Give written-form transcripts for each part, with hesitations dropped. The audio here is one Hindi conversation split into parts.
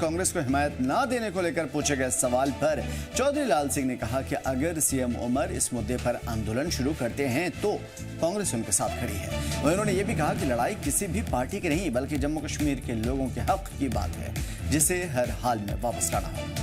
कांग्रेस को हिमायत ना देने को लेकर पूछे गए सवाल पर चौधरी लाल सिंह ने कहा कि अगर सीएम उमर इस मुद्दे पर आंदोलन शुरू करते हैं तो कांग्रेस उनके साथ खड़ी है। वहीं उन्होंने ये भी कहा कि लड़ाई किसी भी पार्टी की नहीं बल्कि जम्मू कश्मीर के लोगों के हक की बात है, जिसे हर हाल में वापस लाना है।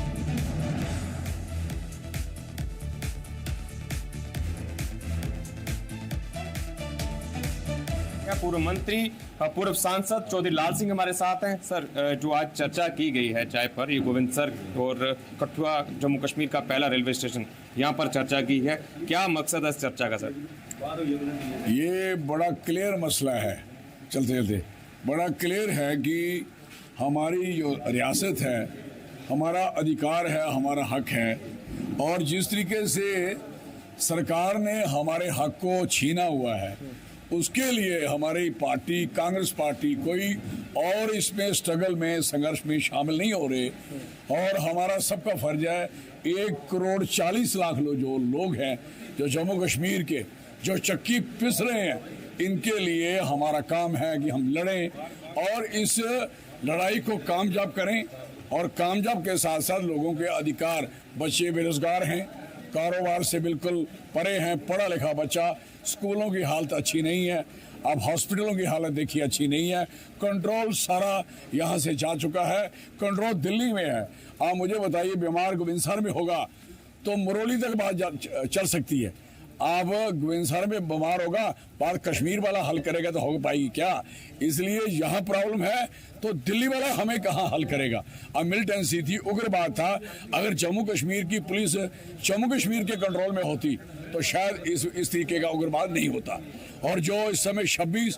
पूर्व मंत्री पूर्व सांसद चौधरी लाल सिंह हमारे साथ हैं। सर, जो आज चर्चा की गई है चाय पर, ये गोविंद सर और कठुआ जम्मू कश्मीर का पहला रेलवे स्टेशन, यहाँ पर चर्चा की है, क्या मकसद है इस चर्चा का? सर, ये बड़ा क्लियर मसला है, चलते चलते बड़ा क्लियर है कि हमारी जो रियासत है, हमारा अधिकार है, हमारा हक है, और जिस तरीके से सरकार ने हमारे हक को छीना हुआ है, उसके लिए हमारी पार्टी कांग्रेस पार्टी कोई और इसमें स्ट्रगल में संघर्ष में शामिल नहीं हो रहे। और हमारा सबका फर्ज है 1,40,00,000 जो लोग हैं, जो जम्मू कश्मीर के जो चक्की पिस रहे हैं, इनके लिए हमारा काम है कि हम लड़ें और इस लड़ाई को कामयाब करें। और कामयाब के साथ साथ लोगों के अधिकार, बच्चे बेरोजगार हैं, कारोबार से बिल्कुल परे हैं, पढ़ा लिखा बच्चा, स्कूलों की हालत अच्छी नहीं है, अब हॉस्पिटलों की हालत देखिए अच्छी नहीं है, कंट्रोल सारा यहाँ से जा चुका है, कंट्रोल दिल्ली में है। आप मुझे बताइए, बीमार गोविंदसर में होगा तो मुरौली तक बात चल सकती है, आप गोविंदसर में बीमार होगा, बात कश्मीर वाला हल करेगा तो हो पाएगी क्या? इसलिए यहाँ प्रॉब्लम है तो दिल्ली वाला हमें कहाँ हल करेगा? अब मिलिटेंसी थी, उग्रवाद था, अगर जम्मू कश्मीर की पुलिस जम्मू कश्मीर के कंट्रोल में होती तो शायद इस तरीके का उग्रवाद नहीं होता। और जो इस समय 26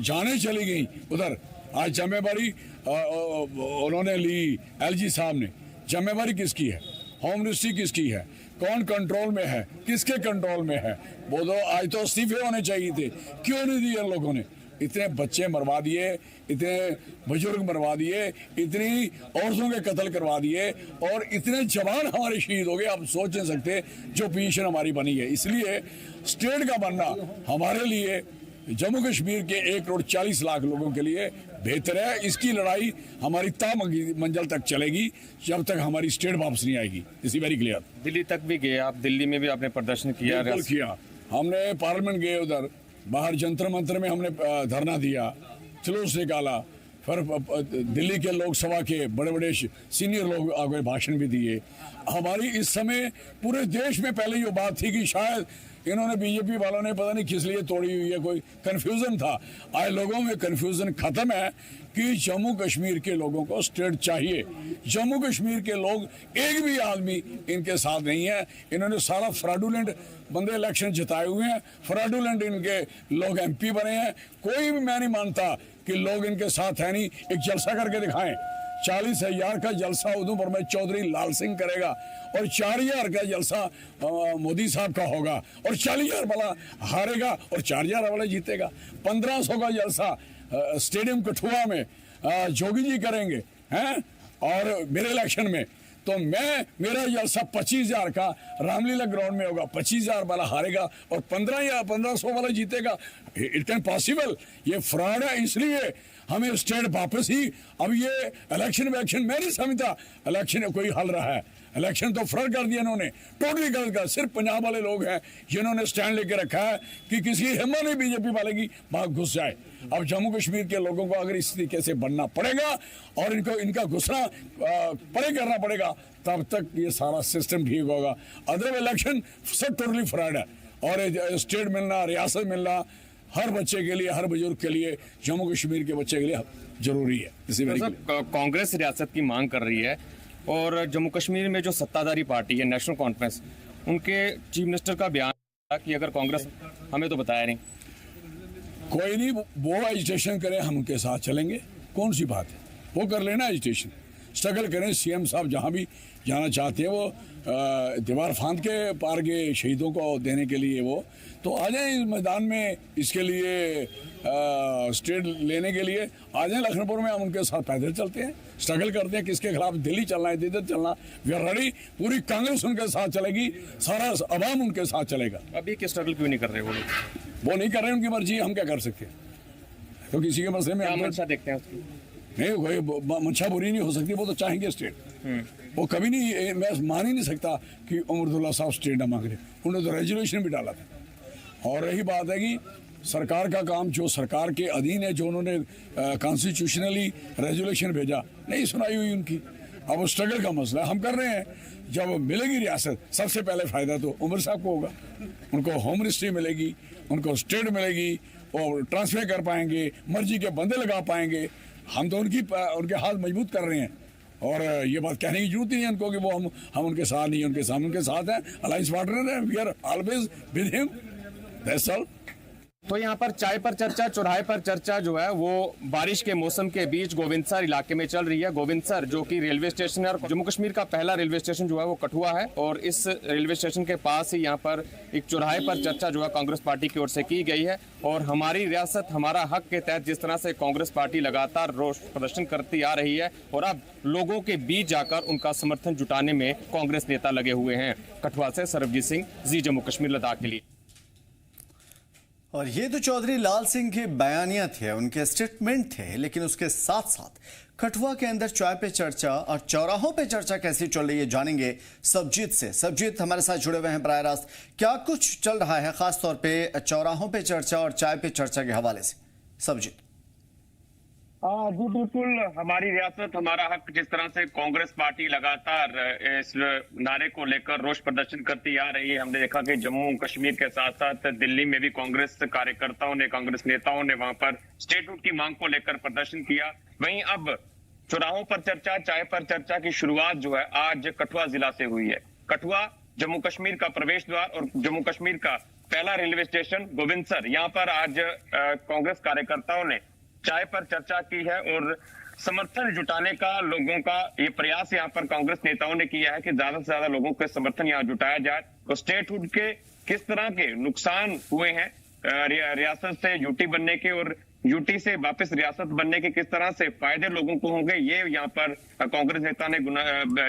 जाने चली गई उधर, आज जिम्मेवारी उन्होंने ली, एलजी साहब ने, जिम्मेवारी किसकी है? होम मिनिस्ट्री किसकी है? कौन कंट्रोल में है, किसके कंट्रोल में है? वो तो आज तो इस्तीफे होने चाहिए थे, क्यों नहीं दिए लोगों ने? इतने बच्चे मरवा दिए, इतने बुजुर्ग मरवा दिए, इतनी औरतों के कत्ल करवा दिए, और इतने जवान हमारे शहीद हो गए, आप सोच नहीं सकते जो पोजीशन हमारी बनी है। इसलिए स्टेट का बनना हमारे लिए, जम्मू कश्मीर के 1,40,00,000 लोगों के लिए बेहतर है। इसकी लड़ाई हमारी मंजिल तक चलेगी जब तक हमारी स्टेट वापस नहीं आएगी। इसी वेरी क्लियर। दिल्ली तक भी गए आप, दिल्ली में भी आपने प्रदर्शन किया? बिल्कुल किया, हमने पार्लियामेंट गए, उधर बाहर जंतर मंतर में हमने धरना दिया, जुलूस निकाला, फिर दिल्ली के लोकसभा के बड़े बड़े सीनियर लोग आगे भाषण भी दिए। हमारी इस समय पूरे देश में पहले ये बात थी कि शायद इन्होंने बीजेपी वालों ने पता नहीं किस लिए तोड़ी हुई है, कोई कंफ्यूजन था। आज लोगों में कंफ्यूजन खत्म है कि जम्मू कश्मीर के लोगों को स्टेट चाहिए। जम्मू कश्मीर के लोग एक भी आदमी इनके साथ नहीं है, इन्होंने सारा फ्रॉडुलेंट बंदे इलेक्शन जिताए हुए हैं, फ्रॉडुलेंट इनके लोग एमपी बने हैं। कोई भी मैं नहीं मानता कि लोग इनके साथ है नहीं। एक जलसा करके दिखाएं, 40,000 का जलसा उधमपुर में चौधरी लाल सिंह करेगा, और 4,000 का जलसा मोदी साहब का होगा, और 40,000 वाला हारेगा और 4,000 वाला जीतेगा। 1,500 का जलसा स्टेडियम कठुआ में जोगी जी करेंगे हैं, और मेरे इलेक्शन में तो मेरा जलसा 25,000 का रामलीला ग्राउंड में होगा, 25,000 वाला हारेगा और 1500 वाला जीतेगा। इट कैन पॉसिबल, ये फ्रॉड है। इसलिए हमें स्टेट वापस ही, अब ये इलेक्शन मैं नहीं समझता इलेक्शन कोई हल रहा है। इलेक्शन तो फ्रॉड कर दिया इन्होंने, टोटली गलत कर। सिर्फ पंजाब वाले लोग हैं जिन्होंने स्टैंड लेके रखा है कि किसी हिम्मत नहीं बीजेपी वाले की बात घुस जाए। अब जम्मू कश्मीर के लोगों को अगर इस तरीके से बनना पड़ेगा और इनका घुसना परे करना पड़ेगा, तब तक ये सारा सिस्टम ठीक होगा। अदर इलेक्शन सब टोटली फ्रॉड है, और स्टेट मिलना, रियासत मिलना हर बच्चे के लिए, हर बुजुर्ग के लिए, जम्मू कश्मीर के बच्चे के लिए जरूरी है। इसी कांग्रेस रियासत की मांग कर रही है, और जम्मू कश्मीर में जो सत्ताधारी पार्टी है नेशनल कॉन्फ्रेंस, उनके चीफ मिनिस्टर का बयान था कि अगर कांग्रेस, हमें तो बताया नहीं, कोई नहीं, वो एजिटेशन करें, हम उनके साथ चलेंगे, कौन सी बात है, वो कर लेना एजिटेशन, स्ट्रगल करें। सीएम साहब जहाँ भी जाना चाहते हैं, वो दीवार फांद के पार के शहीदों को देने के लिए वो तो आ जाएं इस मैदान में, इसके लिए स्टेट लेने के लिए आ जाएं लखनपुर में, हम उनके साथ पैदल चलते हैं, स्ट्रगल करते हैं, किसके खिलाफ दिल्ली चलना है, इधर चलना, वी आर रेडी। पूरी कांग्रेस उनके साथ चलेगी, सारा अवाम उनके साथ चलेगा। अभी के स्ट्रगल क्यों नहीं कर रहे वो नहीं कर रहे, उनकी मर्जी, हम क्या कर सकते हैं? तो किसी के मसले में देखते हैं उसकी नहीं कोई मंशा बुरी नहीं हो सकती, वो तो चाहेंगे स्टेट। वो कभी नहीं, मैं मान ही नहीं सकता कि उमरदुल्ला साहब स्टेट ना मांग रहे, उन्होंने तो रेजोल्यूशन भी डाला था। और रही बात है कि सरकार का काम जो सरकार के अधीन है, जो उन्होंने कॉन्स्टिट्यूशनली रेजोल्यूशन भेजा, नहीं सुनाई हुई उनकी। अब वो स्ट्रगल का मसला हम कर रहे हैं। जब मिलेगी रियासत, सबसे पहले फायदा तो उमर साहब को होगा, उनको होम मिनिस्ट्री मिलेगी, उनको स्टेट मिलेगी, और ट्रांसफर कर पाएंगे, मर्जी के बंदे लगा पाएंगे। हम तो उनके हाथ मजबूत कर रहे हैं, और ये बात कहने की जरूरत नहीं है उनको कि वो हम उनके साथ नहीं, उनके साथ हैं, अलायंस पार्टनर है, we are always with him, that's all. तो यहाँ पर चाय पर चर्चा, चौराहे पर चर्चा जो है वो बारिश के मौसम के बीच गोविंदसर इलाके में चल रही है। गोविंदसर जो कि रेलवे स्टेशन है, और जम्मू कश्मीर का पहला रेलवे स्टेशन जो है वो कठुआ है, और इस रेलवे स्टेशन के पास ही यहाँ पर एक चौराहे पर चर्चा जो है कांग्रेस पार्टी की ओर से की गई है। और हमारी रियासत हमारा हक के तहत जिस तरह से कांग्रेस पार्टी लगातार रोष प्रदर्शन करती आ रही है, और अब लोगों के बीच जाकर उनका समर्थन जुटाने में कांग्रेस नेता लगे हुए हैं। कठुआ से सरबजीत सिंह, जी जम्मू कश्मीर लद्दाख के लिए। और ये तो चौधरी लाल सिंह के बयानिया थे, उनके स्टेटमेंट थे, लेकिन उसके साथ साथ कठुआ के अंदर चाय पे चर्चा और चौराहों पे चर्चा कैसी चल रही है जानेंगे सबजीत से। सबजीत हमारे साथ जुड़े हुए हैं बराह रास्त। क्या कुछ चल रहा है खासतौर पे चौराहों पे चर्चा और चाय पे चर्चा के हवाले से, सबजीत? जी बिल्कुल, हमारी रियासत हमारा हक जिस तरह से कांग्रेस पार्टी लगातार इस नारे को लेकर रोष प्रदर्शन करती आ रही है। हमने देखा कि जम्मू कश्मीर के साथ साथ दिल्ली में भी कांग्रेस कार्यकर्ताओं ने, कांग्रेस नेताओं ने वहां पर स्टेटहुड की मांग को लेकर प्रदर्शन किया। वहीं अब चौराहों पर चर्चा, चाय पर चर्चा की शुरुआत जो है आज कठुआ जिला से हुई है। कठुआ जम्मू कश्मीर का प्रवेश द्वार और जम्मू कश्मीर का पहला रेलवे स्टेशन गोविंदसर, यहाँ पर आज कांग्रेस कार्यकर्ताओं ने चाय पर चर्चा की है, और समर्थन जुटाने का लोगों का ये प्रयास यहाँ पर कांग्रेस नेताओं ने किया है कि ज्यादा से ज्यादा लोगों के समर्थन यहाँ जुटाया जाए। तो स्टेटहुड के किस तरह के नुकसान हुए हैं रियासत से यूटी बनने के, और यूटी से वापस रियासत बनने के किस तरह से फायदे लोगों को होंगे, ये यहाँ पर कांग्रेस नेता ने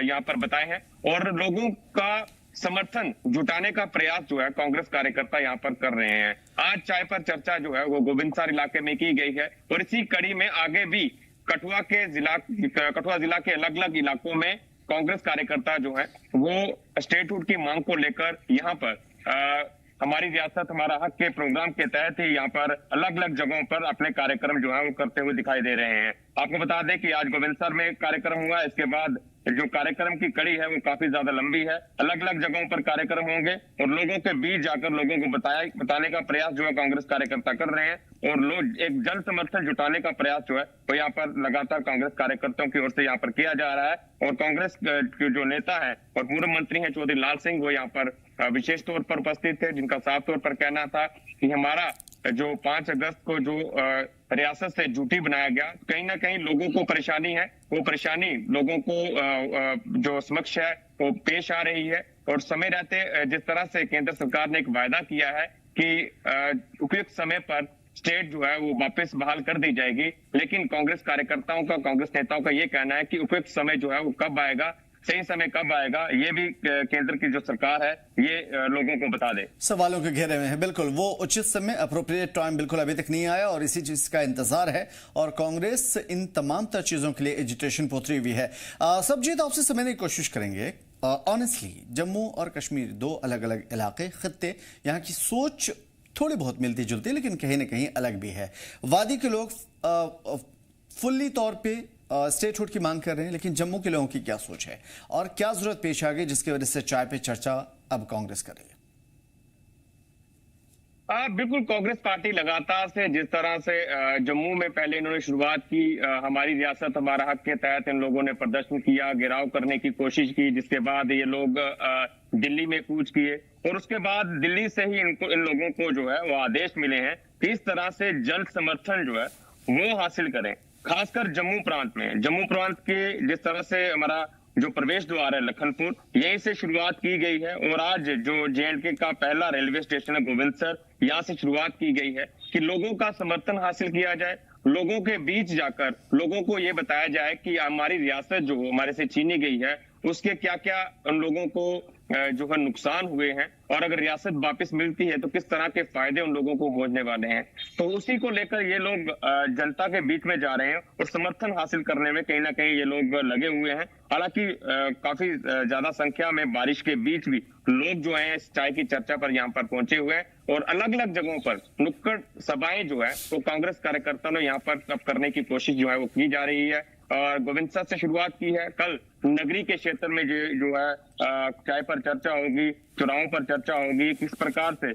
यहाँ पर बताए हैं। और लोगों का समर्थन जुटाने का प्रयास जो है कांग्रेस कार्यकर्ता यहाँ पर कर रहे हैं। आज चाय पर चर्चा जो है वो गोविंदसर इलाके में की गई है, और इसी कड़ी में आगे भी कठुआ जिला के अलग अलग इलाकों में कांग्रेस कार्यकर्ता जो है वो स्टेटहुड की मांग को लेकर यहाँ पर हमारी रियासत हमारा हक के प्रोग्राम के तहत ही यहाँ पर अलग अलग जगहों पर अपने कार्यक्रम जो है वो करते हुए दिखाई दे रहे हैं। आपको बता दें कि आज गोविंदसर में कार्यक्रम हुआ, इसके बाद जो कार्यक्रम की कड़ी है वो काफी ज्यादा लंबी है। अलग अलग जगहों पर कार्यक्रम होंगे, और लोगों के बीच जाकर लोगों को बताने का प्रयास जो है कांग्रेस कार्यकर्ता कर रहे हैं, और लोग एक जन समर्थन जुटाने का प्रयास जो है वो यहाँ पर लगातार कांग्रेस कार्यकर्ताओं की ओर से यहाँ पर किया जा रहा है। और कांग्रेस के जो नेता है और पूर्व मंत्री हैं चौधरी लाल सिंह, वो यहाँ पर विशेष तौर पर उपस्थित थे, जिनका साफ तौर पर कहना था कि हमारा जो 5 अगस्त को जो रियासत से यूटी बनाया गया, कहीं ना कहीं लोगों को परेशानी है, वो परेशानी लोगों को जो समक्ष है वो पेश आ रही है। और समय रहते जिस तरह से केंद्र सरकार ने एक वायदा किया है कि उपयुक्त समय पर स्टेट जो है वो वापस बहाल कर दी जाएगी, लेकिन कांग्रेस कार्यकर्ताओं का, कांग्रेस नेताओं का ये कहना है कि उपयुक्त समय जो है वो कब आएगा, सही समय कब आएगा, ये भी केंद्र की जो सरकार है ये लोगों को बता दे। सवालों के घेरे में है, बिल्कुल वो उचित समय, अप्रोप्रिएट टाइम बिल्कुल अभी तक नहीं आया, और इसी चीज का इंतजार है, और कांग्रेस इन तमाम तर चीजों के लिए एजिटेशन पोतरी हुई है। सबजीत, आपसे समझने की कोशिश करेंगे। ऑनेस्टली जम्मू और कश्मीर दो अलग अलग इलाके, खित्ते, यहाँ की सोच थोड़ी बहुत मिलती जुलती, लेकिन कहीं ना कहीं अलग भी है। वादी के लोग फुल्ली तौर पे स्टेटहुड की मांग कर रहे हैं, लेकिन जम्मू के लोगों की क्या सोच है और क्या जरूरत पेश आ गई जिसकी वजह से चाय पे चर्चा अब कांग्रेस कर रही है? बिल्कुल, कांग्रेस पार्टी लगातार से जिस तरह से जम्मू में पहले इन्होंने शुरुआत की, हमारी रियासत हमारा हक के तहत इन लोगों ने प्रदर्शन किया, घेराव करने की कोशिश की, जिसके बाद ये लोग दिल्ली में कूच किए, और उसके बाद दिल्ली से ही इन लोगों को जो है वो आदेश मिले हैं कि इस तरह से जन समर्थन जो है वो हासिल करें। खासकर जम्मू प्रांत में, जम्मू प्रांत के जिस तरह से हमारा जो प्रवेश द्वार है लखनपुर, यहीं से शुरुआत की गई है, और आज जो J&K का पहला रेलवे स्टेशन है गोविंदसर, यहाँ से शुरुआत की गई है कि लोगों का समर्थन हासिल किया जाए, लोगों के बीच जाकर लोगों को ये बताया जाए कि हमारी रियासत जो हमारे से छीनी गई है उसके क्या क्या उन लोगों को जो है नुकसान हुए हैं, और अगर रियासत वापस मिलती है तो किस तरह के फायदे उन लोगों को होने वाले हैं। तो उसी को लेकर ये लोग जनता के बीच में जा रहे हैं और समर्थन हासिल करने में कहीं ना कहीं ये लोग लगे हुए हैं। हालांकि काफी ज्यादा संख्या में बारिश के बीच भी लोग जो हैं इस चाय की चर्चा पर यहाँ पर पहुंचे हुए हैं, और अलग अलग जगहों पर नुक्कड़ सभाएं जो है वो कांग्रेस कार्यकर्ताओं ने यहाँ पर अब करने की कोशिश जो है वो की जा रही है। और गोविंद साहब से शुरुआत की है, कल नगरी के क्षेत्र में जो है चाय पर चर्चा होगी, चुनावों पर चर्चा होगी, किस प्रकार से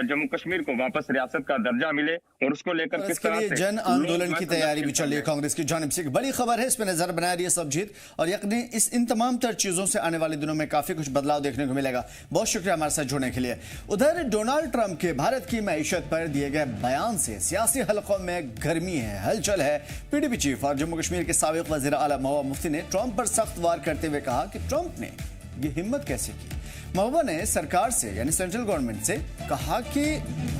जम्मू कश्मीर को वापस रियासत का दर्जा मिले और उसको लेकर किस तरह से जन आंदोलन की तैयारी भी चल रही है कांग्रेस की जानिब से। बड़ी खबर है, इस पर नजर बना रही है सबजीत, और यकीनन इन तमाम तर चीजों से आने वाले दिनों में काफी कुछ बदलाव देखने को मिलेगा। बहुत शुक्रिया हमारे साथ जुड़ने के लिए। उधर डोनाल्ड ट्रंप के भारत की मैशत पर दिए गए बयान से सियासी हलकों में गर्मी है, हलचल है। पीडीपी चीफ और जम्मू कश्मीर के साबिक वजीर आला महबूबा मुफ्ती ने ट्रंप पर सख्त वार करते हुए कहा कि ट्रंप ने ये हिम्मत कैसे की। महबूबा ने सरकार से यानी सेंट्रल गवर्नमेंट से कहा कि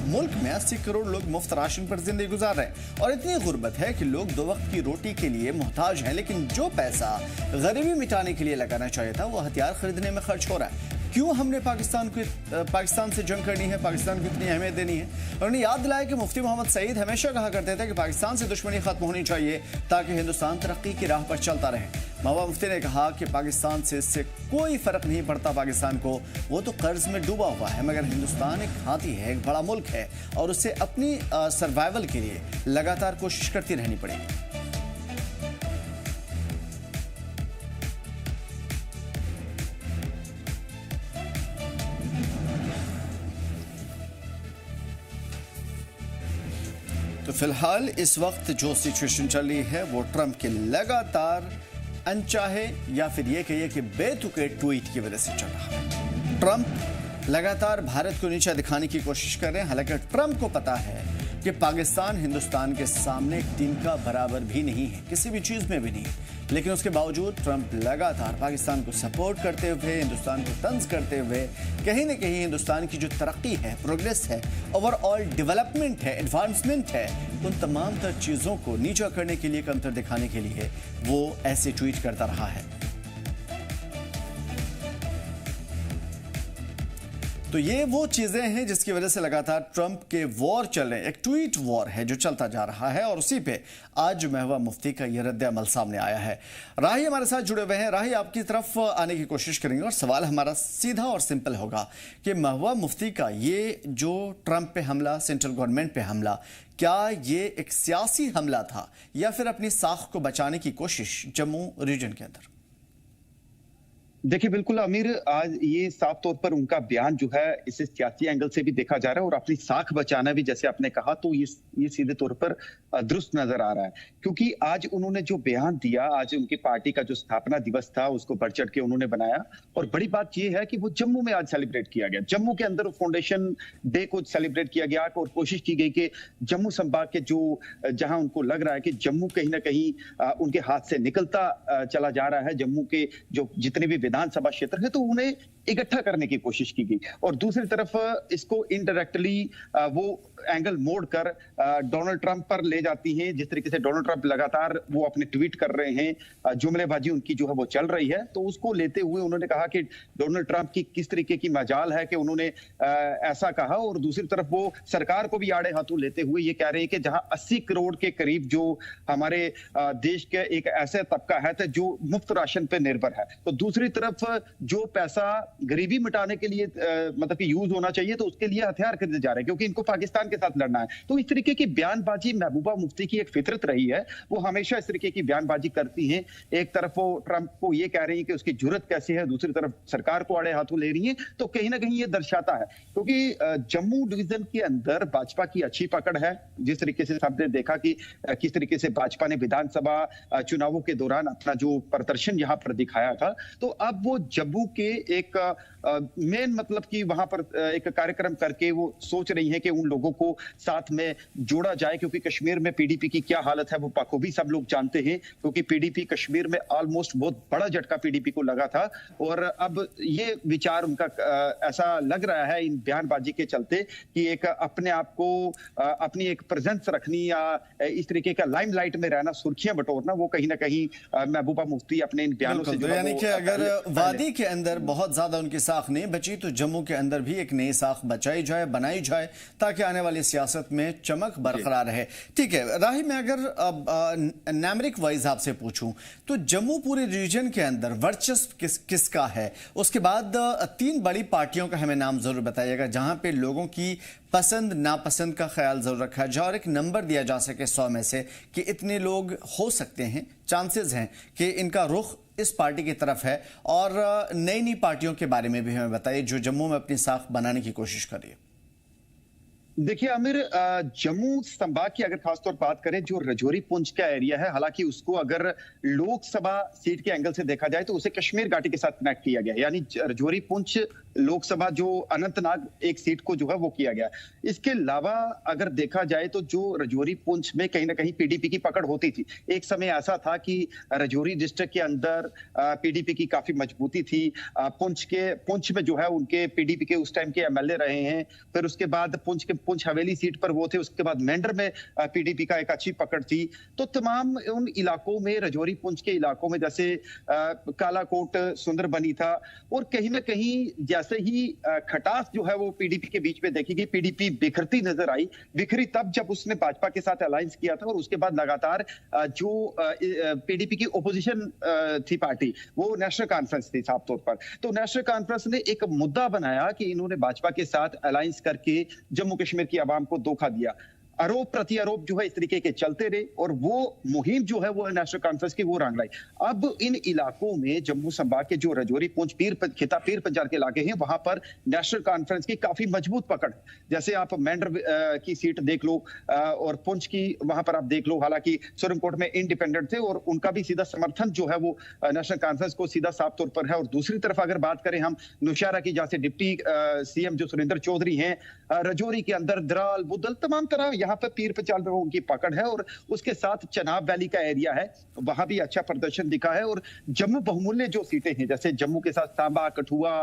मुल्क में 80 करोड़ लोग मुफ्त राशन पर जिंदगी गुजार रहे हैं और इतनी गुर्बत है कि लोग 2 वक्त की रोटी के लिए मोहताज हैं, लेकिन जो पैसा गरीबी मिटाने के लिए लगाना चाहिए था वो हथियार खरीदने में खर्च हो रहा है। क्यों हमने पाकिस्तान से जंग करनी है, पाकिस्तान को इतनी अहमियत देनी है। उन्होंने याद दिलाया कि मुफ्ती मोहम्मद सईद हमेशा कहा करते थे कि पाकिस्तान से दुश्मनी खत्म होनी चाहिए ताकि हिंदुस्तान तरक्की की राह पर चलता रहे। महबूबा मुफ्ती ने कहा कि पाकिस्तान से इससे कोई फर्क नहीं पड़ता पाकिस्तान को, वो तो कर्ज में डूबा हुआ है, मगर हिंदुस्तान एक हाथी है, एक बड़ा मुल्क है और उससे अपनी सर्वाइवल के लिए लगातार कोशिश करती रहनी पड़ेगी। तो फिलहाल इस वक्त जो सिचुएशन चल रही है वो ट्रंप के लगातार अनचाहे या फिर ये कहिए कि बेतुके ट्वीट की वजह से चल रहा है। ट्रंप लगातार भारत को नीचा दिखाने की कोशिश कर रहे हैं, हालांकि ट्रंप को पता है कि पाकिस्तान हिंदुस्तान के सामने एक टीम का बराबर भी नहीं है, किसी भी चीज में भी नहीं, लेकिन उसके बावजूद ट्रंप लगातार पाकिस्तान को सपोर्ट करते हुए, हिंदुस्तान को तंज करते हुए कहीं न कहीं हिंदुस्तान की जो तरक्की है, प्रोग्रेस है, ओवरऑल डेवलपमेंट है, एडवांसमेंट है, उन तमाम तर चीज़ों को नीचा करने के लिए, कमतर दिखाने के लिए वो ऐसे ट्वीट करता रहा है। तो ये वो चीजें हैं जिसकी वजह से लगातार ट्रंप के वॉर चल रहे हैं, एक ट्वीट वॉर है जो चलता जा रहा है, और उसी पे आज महबूबा मुफ्ती का ये रद्द अमल सामने आया है। राही हमारे साथ जुड़े हुए हैं, राही आपकी तरफ आने की कोशिश करेंगे और सवाल हमारा सीधा और सिंपल होगा कि महबूबा मुफ्ती का ये जो ट्रंप पे हमला, सेंट्रल गवर्नमेंट पे हमला, क्या ये एक सियासी हमला था या फिर अपनी साख को बचाने की कोशिश जम्मू रीजन के अंदर? देखिए बिल्कुल अमीर, आज ये साफ तौर पर उनका बयान जो है इसे सियासी एंगल से भी देखा जा रहा है और अपनी साख बचाना भी, जैसे आपने कहा, तो ये सीधे तौर पर दुरुस्त नजर आ रहा है, क्योंकि आज उन्होंने जो बयान दिया, आज उनकी पार्टी का जो स्थापना दिवस था उसको बढ़ चढ़ के उन्होंने बनाया, और बड़ी बात यह है कि वो जम्मू में आज सेलिब्रेट किया गया। जम्मू के अंदर फाउंडेशन डे को सेलिब्रेट किया गया और कोशिश की गई कि जम्मू संभाग के जो जहां उनको लग रहा है कि जम्मू कहीं ना कहीं उनके हाथ से निकलता चला जा रहा है, जम्मू के जो जितने भी विधानसभा क्षेत्र है तो उन्हें इकट्ठा करने की कोशिश की गई, और दूसरी तरफ इसको इनडायरेक्टली वो एंगल मोड़कर डोनाल्ड ट्रंप पर ले जाती हैं। जिस तरीके से डोनाल्ड ट्रंप लगातार वो अपने ट्वीट कर रहे हैं, जुमलेबाजी उनकी जो है वो चल रही है, तो उसको लेते हुए उन्होंने कहा कि डोनाल्ड ट्रंप की किस तरीके की मजाल है कि उन्होंने ऐसा कहा, और दूसरी तरफ वो सरकार को भी आड़े हाथों लेते हुए ये कह रहे हैं कि जहां 80 करोड़ के करीब जो हमारे देश के एक ऐसा तबका है तो जो मुफ्त राशन पे निर्भर है, तो दूसरी तरफ जो पैसा गरीबी मिटाने के लिए मतलब कि यूज होना चाहिए तो उसके लिए हथियार खरीदे जा रहे हैं, क्योंकि इनको पाकिस्तान के साथ लड़ना है। तो इस तरीके की बयानबाजी महबूबा मुफ्ती की एक फितरत रही है, वो हमेशा इस तरीके की बयानबाजी करती हैं। एक तरफ वो ट्रंप को ये कह रही है कि उसकी जुर्रत कैसी है, दूसरी तरफ सरकार को आड़े हाथों ले रही है, तो कहीं ना कहीं ये दर्शाता है, क्योंकि जम्मू डिवीजन के अंदर भाजपा की अच्छी पकड़ है। जिस तरीके से सबने देखा कि किस तरीके से भाजपा ने विधानसभा चुनावों के दौरान अपना जो प्रदर्शन यहाँ पर दिखाया था, तो अब वो जम्मू के एक मेन मतलब कि वहां पर एक कार्यक्रम करके वो सोच रही है कि उन लोगों को साथ में जोड़ा जाए, क्योंकि कश्मीर में पीडीपी की क्या हालत है वो बखूबी सब लोग जानते हैं, क्योंकि पीडीपी कश्मीर में ऑलमोस्ट बहुत बड़ा झटका पीडीपी को लगा था, और अब ये विचार उनका ऐसा लग रहा है इन बयानबाजी के चलते कि एक अपने आप को अपनी एक प्रेजेंस रखनी या इस तरीके का लाइमलाइट में रहना, सुर्खियां बटोरना, वो कहीं ना कहीं महबूबा मुफ्ती अपने इन बयानों से यानी कि अगर वादी के अंदर बहुत ज्यादा उनकी साख नहीं बची, तो जम्मू के अंदर भी एक नई साख बचाई जाए, बनाई जाए, ताकि आने वाली सियासत में चमक बरकरार रहे। ठीक है राही, मैं अगर नामरिक वाइज आपसे पूछूं तो जम्मू पूरे रीजन के अंदर वर्चस्व किसका है? उसके बाद 3 बड़ी पार्टियों का हमें नाम जरूर बताइएगा जहां पे लोगों की पसंद नापसंद का ख्याल जरूर रखा जाए और एक नंबर दिया जा सके 100 में से कि इतने लोग हो सकते हैं, चांसेस हैं कि इनका रुख इस पार्टी की तरफ है। और नई नई पार्टियों के बारे में भी हमें बताइए जो जम्मू में अपनी साख बनाने की कोशिश कर रही है। देखिए आमिर, जम्मू संभाग की अगर खासतौर पर बात करें, जो रजौरी पुंछ का एरिया है, हालांकि उसको अगर लोकसभा सीट के एंगल से देखा जाए तो उसे कश्मीर घाटी के साथ कनेक्ट किया गया, यानी रजौरी पुंछ लोकसभा जो अनंतनाग एक सीट को जो है वो किया गया। इसके अलावा अगर देखा जाए तो जो रजौरी पुंछ में कहीं ना कहीं पीडीपी की पकड़ होती थी, एक समय ऐसा था कि रजौरी डिस्ट्रिक्ट के अंदर पीडीपी की काफी मजबूती थी। पुंछ में जो है उनके पीडीपी के उस टाइम के एमएलए रहे हैं, फिर उसके बाद पुंछ हवेली सीट पर वो थे, उसके बाद मेंढर में पीडीपी का एक अच्छी पकड़ थी। तो तमाम उन इलाकों में, रजौरी पुंछ के इलाकों में जैसे कालाकोट सुंदरबनी था, और कहीं ना कहीं जैसे ही खटास जो है वो पीडीपी के बीच में देखी गई, पीडीपी बिखरती नजर आई। बिखरी तब जब उसने भाजपा के साथ अलायंस किया था, और उसके बाद लगातार जो पीडीपी की ओपोजिशन थी पार्टी, वो नेशनल कॉन्फ्रेंस थी साफ तौर पर। तो नेशनल कॉन्फ्रेंस ने एक मुद्दा बनाया कि इन्होंने भाजपा के साथ अलायंस करके जम्मू कश्मीर की आवाम को धोखा दिया। आरोप प्रति आरोप जो है इस तरीके के चलते रहे, और वो मुहिम जो है वो नेशनल कॉन्फ्रेंस की वो रंग लाई। अब इन इलाकों में जम्मू संभाग के जो रजौरी पुंछ पीर पंजाल के इलाके हैं, वहां पर नेशनल कॉन्फ्रेंस की काफी मजबूत पकड़। जैसे आप मेंढर की सीट देख लो, और पुंछ की वहां पर आप देख लो, हालांकि सुप्रीम कोर्ट में इंडिपेंडेंट थे और उनका भी सीधा समर्थन जो है वो नेशनल कॉन्फ्रेंस को सीधा साफ तौर पर है। और दूसरी तरफ अगर बात करें हम नौशहरा की, जहां से डिप्टी सीएम जो सुरेंद्र चौधरी हैं, रजौरी के अंदर द्राल बुदल तमाम तरह यहाँ पे पीर पंजाल में उनकी पकड़ है, और उसके साथ चनाब वैली का एरिया है, वहां भी अच्छा प्रदर्शन दिखा है। और जम्मू बहुमूल्य जो सीटें हैं, जैसे जम्मू के साथ सांबा, कठुआ,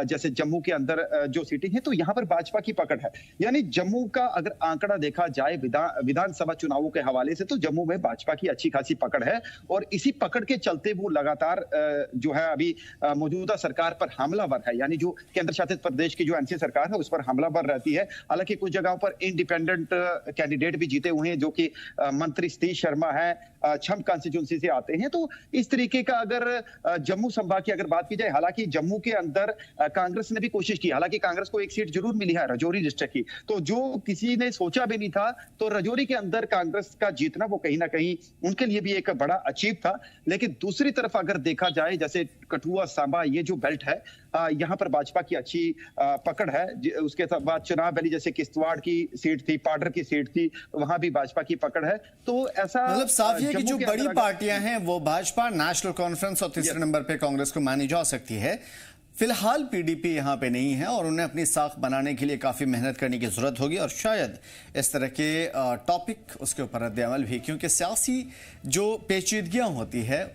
जैसे जम्मू के अंदर जो सीटें हैं, तो यहाँ पर भाजपा की पकड़ है। यानी जम्मू का अगर आंकड़ा देखा जाए विधानसभा चुनावों के हवाले से, तो जम्मू में भाजपा की अच्छी खासी पकड़ है, और इसी पकड़ के चलते वो लगातार जो है अभी मौजूदा सरकार पर हमलावर है, यानी जो केंद्र शासित प्रदेश की जो एनसी सरकार है उस पर हमलावर रहती है। हालांकि कुछ जगहों पर इंडिपेंडेंट कैंडिडेट भी जीते हुए हैं, जो कि मंत्री सतीश शर्मा है, छम कॉन्स्टिट्यूंसी से आते हैं। तो इस तरीके का अगर जम्मू संभाग की अगर बात की जाए, हालांकि जम्मू के अंदर कांग्रेस ने भी कोशिश की, हालांकि कांग्रेस को एक सीट जरूर मिली है रजौरी डिस्ट्रिक्ट की, तो जो किसी ने सोचा भी नहीं था, तो रजौरी के अंदर कांग्रेस का जीतना वो कहीं ना कहीं उनके लिए भी एक बड़ा अचीव था। लेकिन दूसरी तरफ अगर देखा जाए, जैसे कठुआ सांबा ये जो बेल्ट है, यहाँ पर भाजपा की अच्छी पकड़ है। उसके बाद चुनाव वैली जैसे किश्तवाड़ की सीट थी, पाडर की सीट थी, वहां भी भाजपा की पकड़ है। तो ऐसा मतलब साफ है कि जो बड़ी पार्टियां हैं वो भाजपा, नेशनल कॉन्फ्रेंस और तीसरे नंबर पे कांग्रेस को मानी जा सकती है। फिलहाल पीडीपी यहां पे नहीं है और उन्हें अपनी साख बनाने के लिए काफी मेहनत करने की जरूरत होगी, और शायद इस तरह के टॉपिक उसके ऊपर रद्द-ए-अमल भी, क्योंकि सियासी जो पेचीदगियां होती है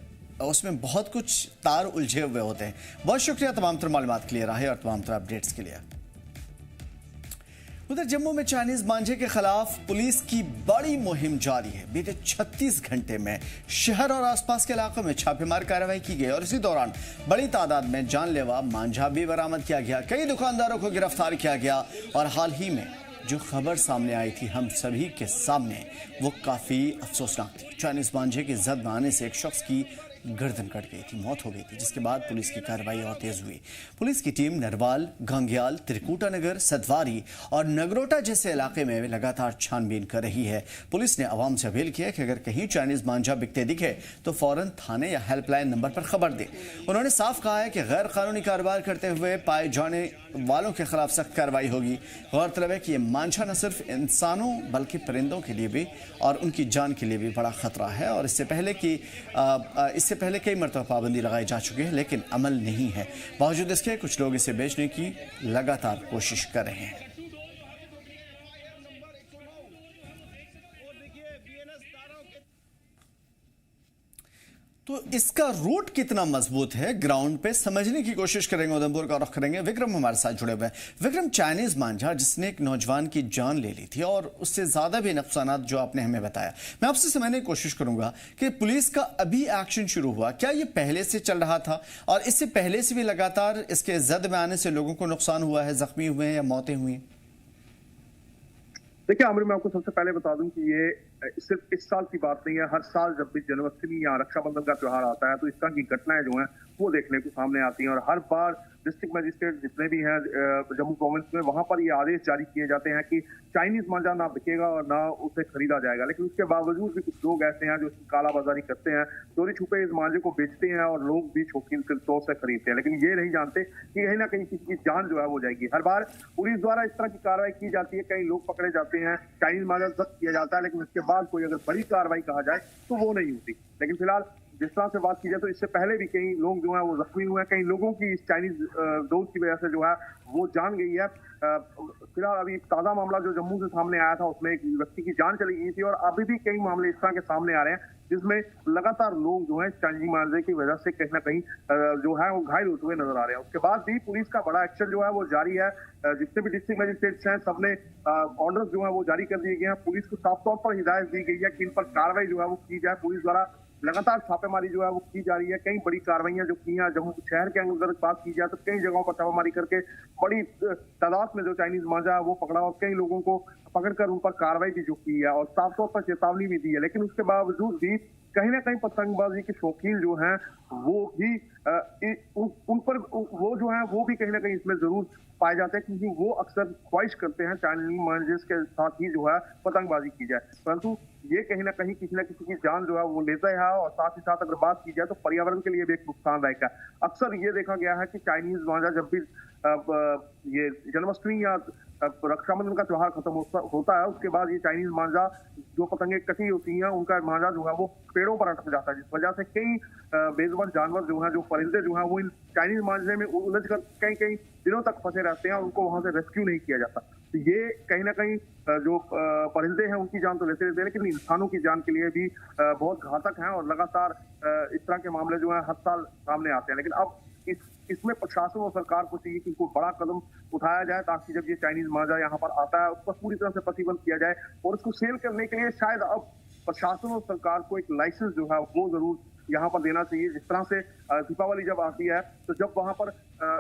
उसमें बहुत कुछ तार उलझे हुए होते हैं। बहुत शुक्रिया तमाम तर मालूमात के लिए राहे और तमाम तर अपडेट्स के लिए। उधर जम्मू में चाइनीज मांझे के खिलाफ पुलिस की बड़ी मुहिम जारी है। बीते 36 घंटे में शहर और आसपास के इलाकों में छापेमार कार्रवाई की गई और इसी दौरान बड़ी तादाद में जानलेवा मांझा भी बरामद किया गया। कई दुकानदारों को गिरफ्तार किया गया, और हाल ही में जो खबर सामने आई थी हम सभी के सामने, वो काफी अफसोसनाक थी। चाइनीज मांझे की जद में आने से एक शख्स की गर्दन कट गई थी, मौत हो गई थी, जिसके बाद पुलिस की कार्रवाई और तेज हुई। पुलिस की टीम नरवाल, गंग्याल, त्रिकुटा नगर, सतवारी और नगरोटा जैसे इलाके में लगातार छानबीन कर रही है। पुलिस ने आवाम से अपील की है कि अगर कहीं चाइनीज मांझा बिकते दिखे तो फौरन थाने या हेल्पलाइन नंबर पर खबर दे। उन्होंने साफ कहा है कि गैर कानूनी कारोबार करते हुए पाए जाने वालों के खिलाफ सख्त कार्रवाई होगी। गौरतलब है कि ये मांझा न सिर्फ इंसानों बल्कि परिंदों के लिए भी और उनकी जान के लिए भी बड़ा खतरा है, और इससे पहले कई मरतबा पाबंदी लगाई जा चुकी है, लेकिन अमल नहीं है। बावजूद इसके कुछ लोग इसे बेचने की लगातार कोशिश कर रहे हैं। तो इसका रूट कितना मजबूत है ग्राउंड पे, समझने की कोशिश करेंगे। उधमपुर का रुख करेंगे। विक्रम हमारे साथ जुड़े हुए हैं। विक्रम, चाइनीज मांझा जिसने एक नौजवान की जान ले ली थी और उससे ज्यादा भी नुकसानात जो आपने हमें बताया, मैं आपसे समझने की कोशिश करूंगा कि पुलिस का अभी एक्शन शुरू हुआ, क्या ये पहले से चल रहा था और इससे पहले से भी लगातार इसके जद में आने से लोगों को नुकसान हुआ है, जख्मी हुए हैं या मौतें हुई हैं? देखिए आमिर, मैं आपको सबसे पहले बता दूं कि ये सिर्फ इस साल की बात नहीं है। हर साल जब भी जन्माष्टमी या रक्षाबंधन का त्योहार आता है तो इस तरह की घटनाएं जो हैं वो देखने को सामने आती हैं और हर बार डिस्ट्रिक्ट मजिस्ट्रेट जितने भी हैं जम्मू प्रोविंस में, वहां पर ये आदेश जारी किए जाते हैं कि चाइनीज मांझा ना बिकेगा और ना उसे खरीदा जाएगा। लेकिन उसके बावजूद भी कुछ लोग ऐसे हैं जो इसकी कालाबाजारी करते हैं, चोरी छुपे इस मांझे को बेचते हैं और लोग भी शौकीन के तौर से खरीदते हैं, लेकिन ये नहीं जानते कि कहीं ना कहीं किसी की जान जो है वो जाएगी। हर बार पुलिस द्वारा इस तरह की कार्रवाई की जाती है, कई लोग पकड़े जाते हैं, चाइनीज मांझा जब्त किया जाता है, लेकिन उसके बाद कोई अगर बड़ी कार्रवाई कहा जाए तो वो नहीं होती। लेकिन फिलहाल जिस तरह से बात की जाए तो इससे पहले भी कई लोग जो है वो जख्मी हुए हैं, कई लोगों की इस चाइनीज डोज की वजह से जो है वो जान गई है। फिलहाल अभी एक ताजा मामला जो जम्मू से सामने आया था उसमें एक व्यक्ति की जान चली गई थी और अभी भी कई मामले इस तरह के सामने आ रहे हैं जिसमें लगातार लोग जो है चाइनीज मांझे की वजह से कहीं ना कहीं जो है वो घायल होते हुए नजर आ रहे हैं। उसके बाद भी पुलिस का बड़ा एक्शन जो है वो जारी है। जितने भी डिस्ट्रिक्ट मजिस्ट्रेट्स हैं सबने ऑर्डर्स जो है वो जारी कर दिए गए हैं। पुलिस को साफ तौर पर हिदायत दी गई है कि इन पर कार्रवाई जो है वो की जाए। पुलिस द्वारा लगातार छापेमारी जो है वो की जा रही है। कई बड़ी कार्रवाइयां जो की हैं जम्मू शहर के अंदर बात की जाए तो कई जगहों पर छापेमारी करके बड़ी तादाद में जो चाइनीज मांझा है वो पकड़ा और कई लोगों को पकड़कर उन पर कार्रवाई भी जो की है और साफ तौर पर चेतावनी भी दी है। लेकिन उसके बावजूद भी कहीं ना कहीं पतंगबाजी के शौकीन जो हैं वो भी उन पर वो जो है वो भी कहीं ना कहीं इसमें जरूर पाए जाते हैं, क्योंकि वो अक्सर ख्वाहिश करते हैं चाइनीज मांझे के साथ ही जो है पतंगबाजी की जाए, परंतु ये कहीं ना कहीं किसी न किसी की जान जो है वो लेता है और साथ ही साथ अगर बात की जाए तो पर्यावरण के लिए भी एक नुकसानदायक है। अक्सर ये देखा गया है कि चाइनीज मांझा जब भी ये जन्माष्टमी या रक्षाबंधन का त्योहार खत्म होता है उसके बाद ये चाइनीज मांझा जो पतंगे कटी होती हैं उनका मांझा जो है वो पेड़ों पर अटक जाता है, जिस वजह से कई बेजुबान जानवर जो हैं, जो परिंदे जो हैं वो इन चाइनीज मांझे में उलझ कर कई कई दिनों तक फंसे रहते हैं और उनको वहां से रेस्क्यू नहीं किया जाता। तो ये कहीं ना कहीं जो परिंदे हैं उनकी जान तो लेते रहते हैं, लेकिन इंसानों की जान के लिए भी बहुत घातक है और लगातार इस तरह के मामले जो है हर साल सामने आते हैं। लेकिन अब इसमें प्रशासन और सरकार को चाहिए कि कोई बड़ा कदम उठाया जाए ताकि जब ये चाइनीज मांझा यहाँ पर आता है उस पर पूरी तरह से प्रतिबंध किया जाए और उसको सेल करने के लिए शायद अब प्रशासन और सरकार को एक लाइसेंस जो है वो जरूर यहाँ पर देना चाहिए। जिस तरह से दीपावली जब आती है तो जब वहां पर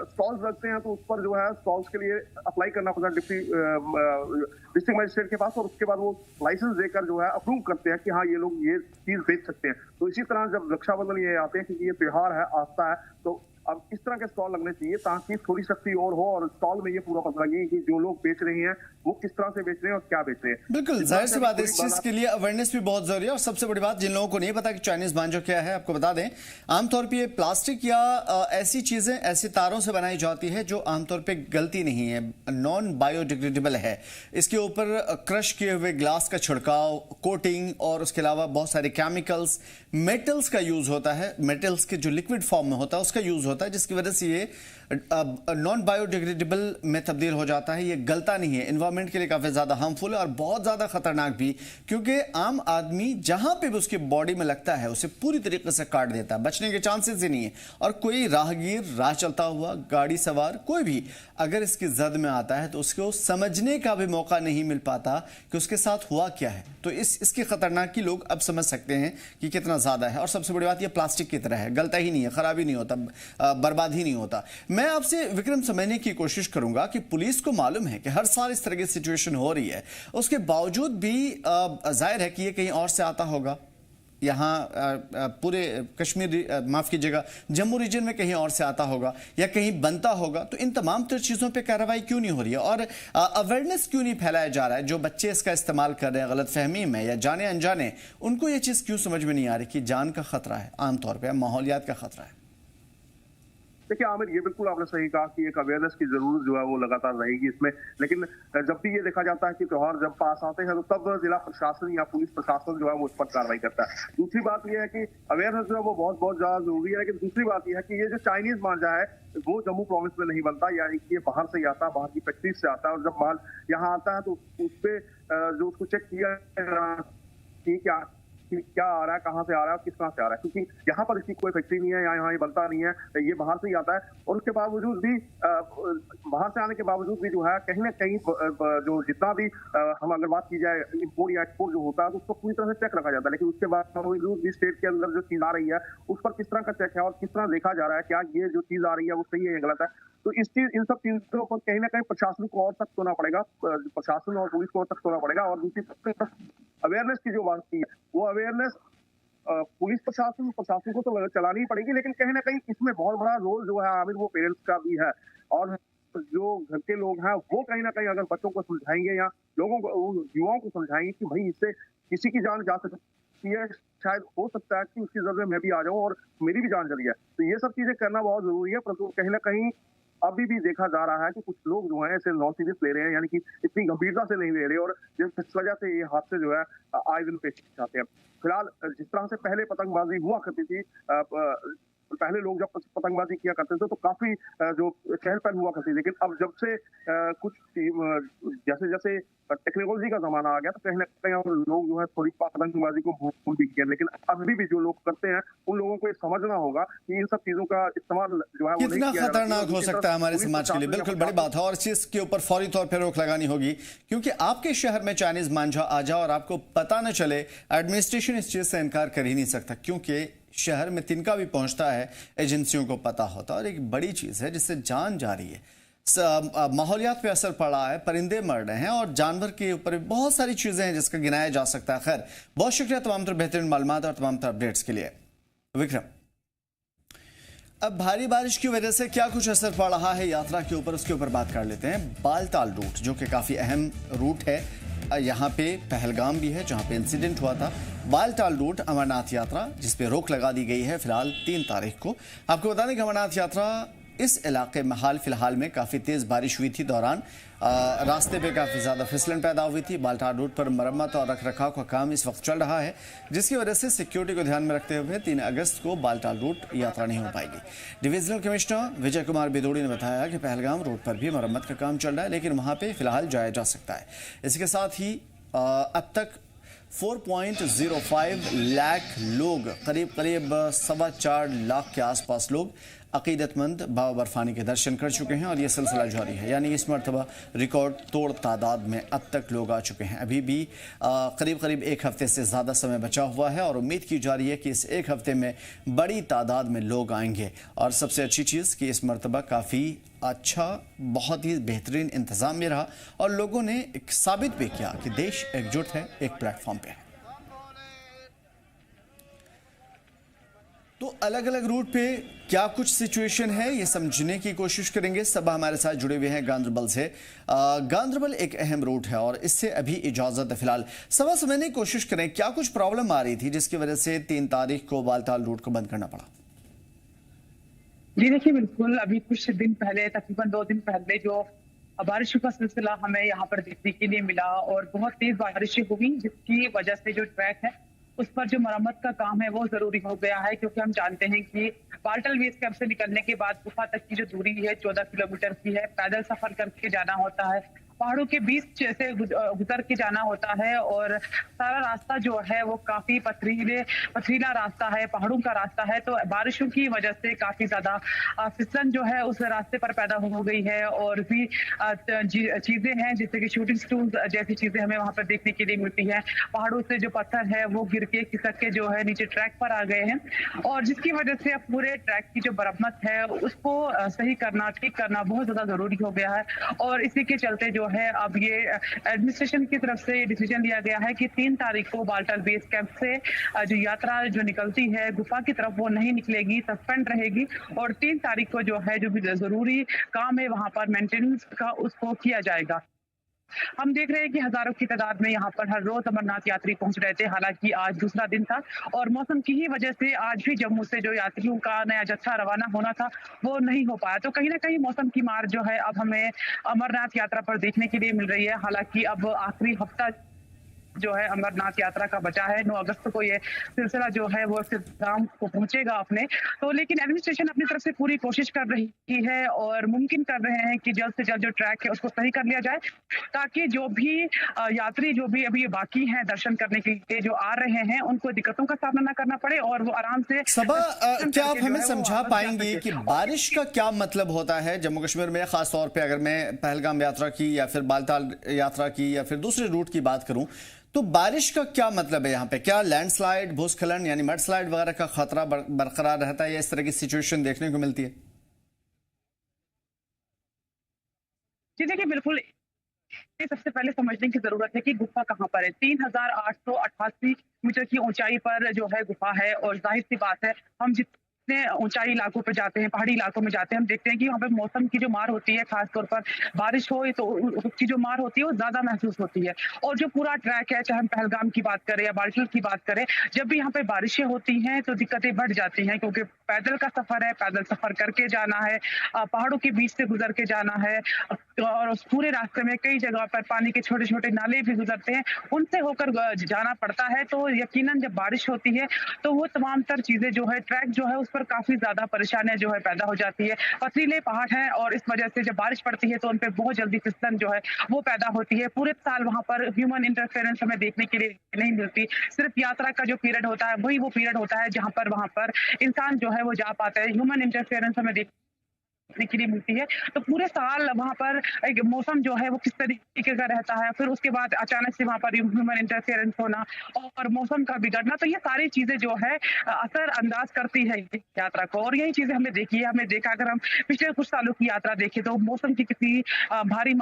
स्टॉल्स लगते हैं तो उस पर जो है स्टॉल्स के लिए अप्लाई करना पड़ता है डिस्ट्रिक्ट मजिस्ट्रेट के पास और उसके बाद वो लाइसेंस देकर जो है अप्रूव करते हैं कि हाँ ये लोग ये चीज बेच सकते हैं। तो इसी तरह जब रक्षाबंधन ये आते हैं क्योंकि ये त्योहार है आता है तो अब इस तरह के स्टॉल लगने चाहिए ताकि थोड़ी सख्ती और हो और स्टॉल में ये पूरा पता लगे कि जो लोग बेच रहे हैं वो किस तरह से बेच रहे हैं और क्या बेच रहे हैं। बिल्कुल जाहिर सी बात है, इस चीज के लिए अवेयरनेस भी बहुत जरूरी है। और सबसे बड़ी बात, जिन लोगों को नहीं पता कि चाइनीज मांझा क्या है, आपको बता दें आमतौर पर ये प्लास्टिक या ऐसी चीजें ऐसे तारों से बनाई जाती है जो आमतौर पर गलती नहीं है, नॉन बायोडिग्रेडेबल है। इसके ऊपर क्रश किए हुए ग्लास का छिड़काव, कोटिंग और उसके अलावा बहुत सारे केमिकल्स, मेटल्स का यूज होता है, मेटल्स के जो लिक्विड फॉर्म में होता है उसका यूज होता है, जिसकी वजह से ये नॉन बायोडिग्रेडेबल में तब्दील हो जाता है। ये गलता नहीं है, एनवायरनमेंट के लिए काफी ज्यादा हार्मफुल है और बहुत ज्यादा खतरनाक भी, क्योंकि आम आदमी जहां पे भी उसके बॉडी में लगता है उसे पूरी तरीके से काट देता है, बचने के चांसेस ही नहीं है। और कोई राहगीर, राह चलता हुआ, गाड़ी सवार कोई भी अगर इसकी जद में आता है तो उसको समझने का भी मौका नहीं मिल पाता कि उसके साथ हुआ क्या है। तो इसकी खतरनाकी लोग अब समझ सकते हैं कि कितना ज्यादा है। और सबसे बड़ी बात, ये प्लास्टिक की तरह है, गलता ही नहीं है, खराब ही नहीं होता, बर्बाद ही नहीं होता। मैं आपसे विक्रम समझने की कोशिश करूंगा कि पुलिस को मालूम है कि हर साल इस तरह की सिचुएशन हो रही है, उसके बावजूद भी जाहिर है कि ये कहीं और से आता होगा, यहाँ पूरे कश्मीर माफ कीजिएगा जम्मू रीजन में कहीं और से आता होगा या कहीं बनता होगा, तो इन तमाम चीज़ों पे कार्रवाई क्यों नहीं हो रही है और अवेयरनेस क्यों नहीं फैलाया जा रहा है? जो बच्चे इसका इस्तेमाल कर रहे हैं गलत फहमी में या जाने अनजाने, उनको ये चीज़ क्यों समझ में नहीं आ रही कि जान का खतरा है, आमतौर पर माहौलियात का खतरा है? देखिए आमिर, ये बिल्कुल आपने सही कहा कि एक अवेयरनेस की जरूरत जो है वो लगातार रहेगी इसमें, लेकिन जब भी ये देखा जाता है कि त्योहार जब पास आते हैं तो तब जिला प्रशासन या पुलिस प्रशासन जो है वो उस पर कार्रवाई करता है। दूसरी बात ये है कि अवेयरनेस जो है वो बहुत बहुत ज्यादा जरूरी है, लेकिन दूसरी बात यह है कि ये जो चाइनीज मांझा है वो जम्मू प्रोविंस में नहीं बनता, यानी कि ये बाहर से ही आता है, बाहर की फैक्ट्री से आता है और जब माल यहाँ आता है तो उस पर जो उसको चेक किया कि क्या कि क्या आ रहा है, कहाँ से आ रहा है, किस तरह से आ रहा है, क्योंकि यहाँ पर इसकी कोई फैक्ट्री नहीं है, यहाँ ये बनता नहीं है, ये बाहर से ही आता है। और उसके बावजूद भी बाहर से आने के बावजूद भी जो है कहीं ना कहीं जो जितना भी हम अगर बात की जाए इम्पोर्ट या एक्सपोर्ट जो होता है तो उसको पूरी तरह से चेक रखा जाता है, लेकिन उसके बावजूद भी स्टेट के अंदर जो चीज आ रही है उस पर किस तरह का चेक है और किस तरह देखा जा रहा है, क्या ये जो चीज आ रही है वो सही है या गलत है। तो इन सब चीजों पर कहीं ना कहीं प्रशासन को और सख्त होना पड़ेगा, प्रशासन और पुलिस को और सख्त होना पड़ेगा। और दूसरी तरफ अवेयरनेस की जो बात की है वो अवेयरनेस पुलिस प्रशासन को तो चलानी ही पड़ेगी, लेकिन कहीं ना कहीं इसमें बहुत बड़ा रोल जो है आमिर वो पेरेंट्स का भी है। और जो घर के लोग हैं वो कहीं ना कहीं अगर बच्चों को समझाएंगे या लोगों को, युवाओं को समझाएंगे कि भाई इससे किसी की जान जा सकती है, शायद हो सकता है कि उसकी जरूरत में मैं भी आ जाऊं और मेरी भी जान चली जाए, तो ये सब चीजें करना बहुत जरूरी है। परंतु कहीं ना कहीं अभी भी देखा जा रहा है कि कुछ लोग जो है इसे नॉन सीरियस ले रहे हैं, यानी कि इतनी गंभीरता से नहीं ले रहे, और जिस वजह से ये हादसे जो है आए दिन पेश आते हैं। फिलहाल जिस तरह से पहले पतंगबाजी हुआ करती थी, पहले लोग जब पतंगबाजी किया करते थे तो काफी जो चहल पहल हुआ करती थी, लेकिन अब जब से कुछ जैसे जैसे टेक्नोलॉजी का जमाना आ गया तो कहीं ना कहीं लोग जो है थोड़ी पतंगबाजी को भूल भी गए, लेकिन अभी भी जो लोग करते हैं उन लोगों को ये समझना होगा कि इन सब चीजों का इस्तेमाल जो है कितना खतरनाक हो सकता है हमारे समाज के लिए। बिल्कुल बड़ी बात है और इस चीज के ऊपर फौरी तौर पर रोक लगानी होगी, क्योंकि आपके शहर में चाइनीज मांझा आ जाए और आपको पता न चले, एडमिनिस्ट्रेशन इस चीज से इनकार कर ही नहीं सकता, क्योंकि शहर में तिनका भी पहुंचता है, एजेंसियों को पता होता है। और एक बड़ी चीज है जिससे जान जा रही है, माहौलियात पे असर पड़ा है, परिंदे मर रहे हैं और जानवर के ऊपर बहुत सारी चीजें हैं जिसका गिनाया जा सकता है। खैर, बहुत शुक्रिया तमाम तरह बेहतरीन मालूमात और तमाम तरह अपडेट्स के लिए। विक्रम, अब भारी बारिश की वजह से क्या कुछ असर पड़ रहा है यात्रा के ऊपर, उसके ऊपर बात कर लेते हैं। बालताल रूट जो कि काफी अहम रूट है, यहाँ पे पहलगाम भी है जहाँ पे इंसिडेंट हुआ था। बालताल रूट अमरनाथ यात्रा जिस पे रोक लगा दी गई है फिलहाल 3 तारीख को। आपको बता दें कि अमरनाथ यात्रा इस इलाके में हाल फिलहाल में काफ़ी तेज़ बारिश हुई थी, दौरान रास्ते पे काफ़ी ज़्यादा फिसलन पैदा हुई थी। बालताल रूट पर मरम्मत और रखरखाव का काम इस वक्त चल रहा है, जिसकी वजह से सिक्योरिटी को ध्यान में रखते हुए 3 अगस्त को बालताल रूट यात्रा नहीं हो पाएगी। डिविजनल कमिश्नर विजय कुमार बेदोड़ी ने बताया कि पहलगाम रूट पर भी मरम्मत का काम चल रहा है, लेकिन वहाँ पर फिलहाल जाया जा सकता है। इसके साथ ही अब तक 4.05 लाख लोग, करीब 4.25 लाख के आसपास लोग अकीदतमंद बाबा बर्फानी के दर्शन कर चुके हैं और ये सिलसिला जारी है, यानी इस मरतबा रिकॉर्ड तोड़ तादाद में अब तक लोग आ चुके हैं। अभी भी करीब 1 हफ्ते से ज़्यादा समय बचा हुआ है और उम्मीद की जा रही है कि इस 1 हफ्ते में बड़ी तादाद में लोग आएंगे। और सबसे अच्छी चीज़ कि इस मरतबा काफ़ी अच्छा, बहुत ही बेहतरीन इंतज़ाम में रहा और लोगों ने साबित भी किया कि देश एकजुट है, एक प्लेटफॉर्म पे है। तो अलग अलग रूट पे क्या कुछ सिचुएशन है ये समझने की कोशिश करेंगे। सब हमारे साथ जुड़े हुए हैं गांधरबल से। गांधरबल एक अहम रूट है और इससे अभी इजाजत है फिलहाल। सब समझने की कोशिश करें क्या कुछ प्रॉब्लम आ रही थी जिसकी वजह से 3 तारीख को बालताल रूट को बंद करना पड़ा। जी देखिए, बिल्कुल अभी कुछ दिन पहले, तकरीबन 2 दिन पहले जो बारिश का सिलसिला हमें यहाँ पर देखने के लिए मिला और बहुत तेज बारिशें हुई, जिसकी वजह से जो ट्रैक है उस पर जो मरम्मत का काम है वो जरूरी हो गया है, क्योंकि हम जानते हैं कि बालताल बेस कैंप से निकलने के बाद गुफा तक की जो दूरी है 14 किलोमीटर की है। पैदल सफर करके जाना होता है, पहाड़ों के बीच से गुजर के जाना होता है और सारा रास्ता जो है वो काफी पथरीला रास्ता है, पहाड़ों का रास्ता है। तो बारिशों की वजह से काफी ज्यादा फिसलन जो है उस रास्ते पर पैदा हो गई है और भी चीजें हैं जैसे कि शूटिंग स्टूल्स जैसी चीजें हमें वहां पर देखने के लिए मिलती है। पहाड़ों से जो पत्थर है वो गिर के खिसक के जो है नीचे ट्रैक पर आ गए हैं और जिसकी वजह से अब पूरे ट्रैक की जो मरम्मत है उसको सही करना, ठीक करना बहुत ज्यादा जरूरी हो गया है। और इसी के चलते जो है अब ये एडमिनिस्ट्रेशन की तरफ से डिसीजन लिया गया है कि 3 तारीख को बालताल बेस कैंप से जो यात्रा जो निकलती है गुफा की तरफ वो नहीं निकलेगी, सस्पेंड रहेगी और 3 तारीख को जो है जो भी जरूरी काम है वहां पर मेंटेनेंस का उसको किया जाएगा। हम देख रहे हैं कि हजारों की तादाद में यहाँ पर हर रोज अमरनाथ यात्री पहुंच रहे थे। हालांकि आज दूसरा दिन था और मौसम की ही वजह से आज भी जम्मू से जो यात्रियों का नया जत्था रवाना होना था वो नहीं हो पाया। तो कहीं ना कहीं मौसम की मार जो है अब हमें अमरनाथ यात्रा पर देखने के लिए मिल रही है। हालांकि अब आखिरी हफ्ता जो है अमरनाथ यात्रा का बचा है। 9 अगस्त को ये सिलसिला जो है वो अक्षरधाम को पहुंचेगा अपने। तो लेकिन एडमिनिस्ट्रेशन अपनी तरफ से पूरी कोशिश कर रही है और मुमकिन कर रहे हैं कि जल्द से जल्द जो ट्रैक है उसको सही कर लिया जाए, ताकि जो भी यात्री जो भी अभी बाकी हैं दर्शन करने के लिए जो आ रहे हैं उनको दिक्कतों का सामना न करना पड़े और वो आराम से। सबा, क्या आप हमें समझा पाएंगे कि बारिश का क्या मतलब होता है जम्मू कश्मीर में, खास तौर पे अगर मैं पहलगाम यात्रा की या फिर बालताल यात्रा की या फिर दूसरे रूट की बात करूं, तो बारिश का क्या मतलब है यहाँ पे? क्या लैंडस्लाइड, भूस्खलन यानी मडस्लाइड वगैरह का खतरा बरकरार रहता है या इस तरह की सिचुएशन देखने को मिलती है? जी देखिए, बिल्कुल सबसे पहले समझने की जरूरत है कि गुफा कहाँ पर है। 3888 मीटर की ऊंचाई पर जो है गुफा है और जाहिर सी बात है हम जितने ऊंचाई इलाकों पे जाते हैं, पहाड़ी इलाकों में जाते हैं, हम देखते हैं कि वहाँ पे मौसम की जो मार होती है, खासतौर पर बारिश हो तो उसकी जो मार होती है वो ज्यादा महसूस होती है। और जो पूरा ट्रैक है, चाहे हम पहलगाम की बात करें या बालटाल की बात करें, जब भी यहाँ पे बारिशें होती हैं तो दिक्कतें बढ़ जाती हैं, क्योंकि पैदल का सफर है, पैदल सफर करके जाना है, पहाड़ों के बीच से गुजर के जाना है और उस पूरे रास्ते में कई जगह पर पानी के छोटे छोटे नाले भी गुजरते हैं, उनसे होकर जाना पड़ता है। तो यकीनन जब बारिश होती है तो वो तमाम तर चीजें जो है, ट्रैक जो है उस पर काफी ज्यादा परेशानियां जो है पैदा हो जाती है। पथरीले पहाड़ हैं और इस वजह से जब बारिश पड़ती है तो उन पर बहुत जल्दी फिसलन जो है वो पैदा होती है। पूरे साल वहां पर ह्यूमन इंटरफेरेंस हमें देखने के लिए नहीं मिलती। सिर्फ यात्रा का जो पीरियड होता है वही वो पीरियड होता है जहां पर वहां पर इंसान जो है वो जा पाता है। ह्यूमन इंटरफेरेंस हमें देखने के लिए मिलती है। तो पूरे साल वहां पर मौसम जो है वो किस तरीके का रहता है, फिर उसके बाद अचानक से वहां पर ह्यूमन इंटरफेरेंस होना और मौसम का बिगड़ना, तो ये सारी चीजें जो है असर अंदाज करती है यात्रा को। और यही चीजें हमने देखी है, हमने देखा अगर हम पिछले कुछ सालों की यात्रा देखें तो मौसम की किसी भारी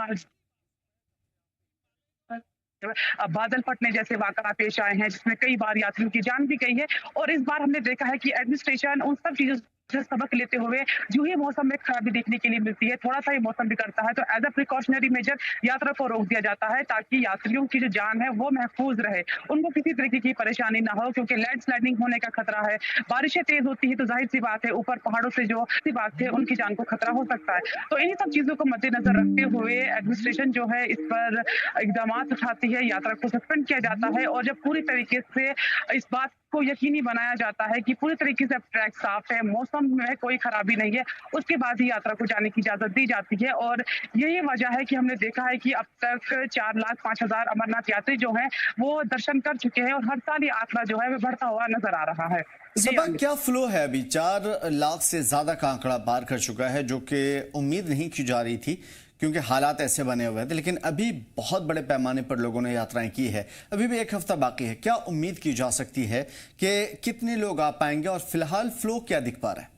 बादल फटने जैसे वाकया पेश आए हैं, जिसमें कई बार यात्रियों की जान भी गई है। और इस बार हमने देखा है कि एडमिनिस्ट्रेशन उन सब चीजों से सबक लेते हुए जो ही मौसम में खराबी देखने के लिए मिलती है, थोड़ा सा ही मौसम बिगड़ता है तो एज अ प्रिकॉशनरी मेजर यात्रा को रोक दिया जाता है, ताकि यात्रियों की जो जान है वो महफूज रहे, उनको किसी तरीके की परेशानी ना हो। क्योंकि लैंडस्लाइडिंग होने का खतरा है, बारिशें तेज होती है तो जाहिर सी बात है ऊपर पहाड़ों से जो सी बात है उनकी जान को खतरा हो सकता है। तो इन्हीं सब चीजों को मद्देनजर रखते हुए एडमिनिस्ट्रेशन जो है इस पर इकदाम उठाती है, यात्रा को सस्पेंड किया जाता है। और जब पूरी तरीके से इस बात को यकीनी बनाया जाता है कि पूरी तरीके से अब ट्रैक साफ है, मौसम में कोई खराबी नहीं है, उसके बाद ही यात्रा को जाने की इजाजत दी जाती है। और यही वजह है कि हमने देखा है कि अब तक 4,05,000 अमरनाथ यात्री जो हैं वो दर्शन कर चुके हैं और हर साल ये आंकड़ा जो है वो बढ़ता हुआ नजर आ रहा है। सबा, क्या फ्लो है? अभी 4 लाख से ज्यादा का आंकड़ा पार कर चुका है, जो कि उम्मीद नहीं की जा रही थी क्योंकि हालात ऐसे बने हुए थे, लेकिन अभी बहुत बड़े पैमाने पर लोगों ने यात्राएं की है। अभी भी 1 हफ्ता बाकी है, क्या उम्मीद की जा सकती है कि कितने लोग आ पाएंगे और फिलहाल फ्लो क्या दिख पा रहा है?